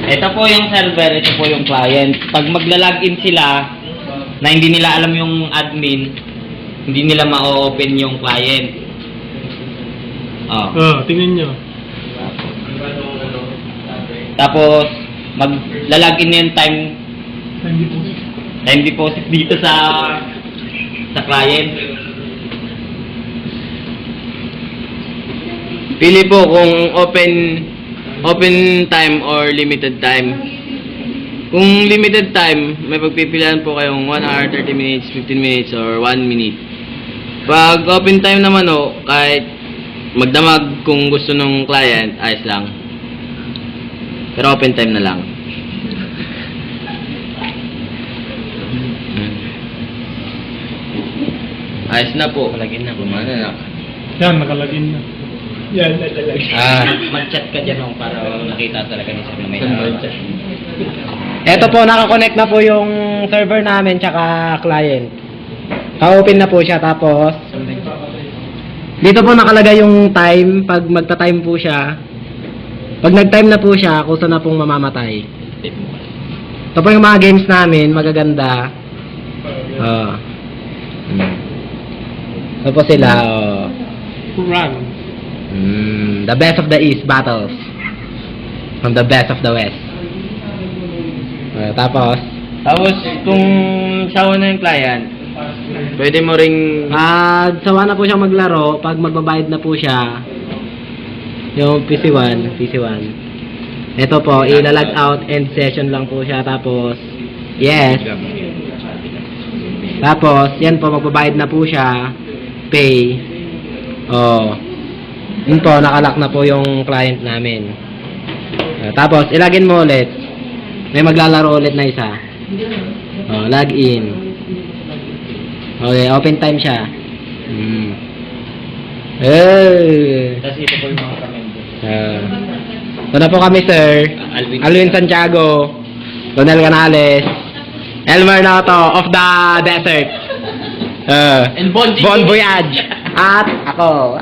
Ito po yung server, ito po yung client. Pag magla-login sila, na hindi nila alam yung admin, hindi nila ma-open yung client. Tingnan nyo. Tapos, magla-login na yung time deposit dito sa client. Pili po kung open time or limited time. Kung limited time, may pagpipilian po kayong 1 hour, 30 minutes, 15 minutes, or 1 minute. Pag open time naman kahit magdamag kung gusto ng client, ayos lang. Pero open time na lang. Ayos na po. Palagin na. Gumana na. Yan, nakalagin na. Mag-chat ka dyan para nakita talaga ni sir na may chat. Ito po, nakakonect na po yung server namin tsaka client. Ka-open na po siya, tapos dito po nakalagay yung time, pag magta-time po siya. Pag nag-time na po siya, kusa na pong mamamatay. Ito po yung mga games namin, magaganda. Ito po sila, Run. the best of the East battles from the best of the West. Tapos kung sawa na yung client, pwede mo ring sawa na po siyang maglaro pag magbabayad na po siya. Yung PC1. Ito po, ila-log out, end session lang po siya, tapos yes. Tapos yan po, magbabayad na po siya, pay. Yun po, nakalock na po yung client namin. Tapos ilagin mo ulit. May maglalaro ulit na isa. Log in. Okay, open time siya. Tapos ito po yung mga kamember. Ito na po kami, sir. Alvin Santiago, Donel Canales, Elmer Noto of the Desert, And Bon Voyage, at ako.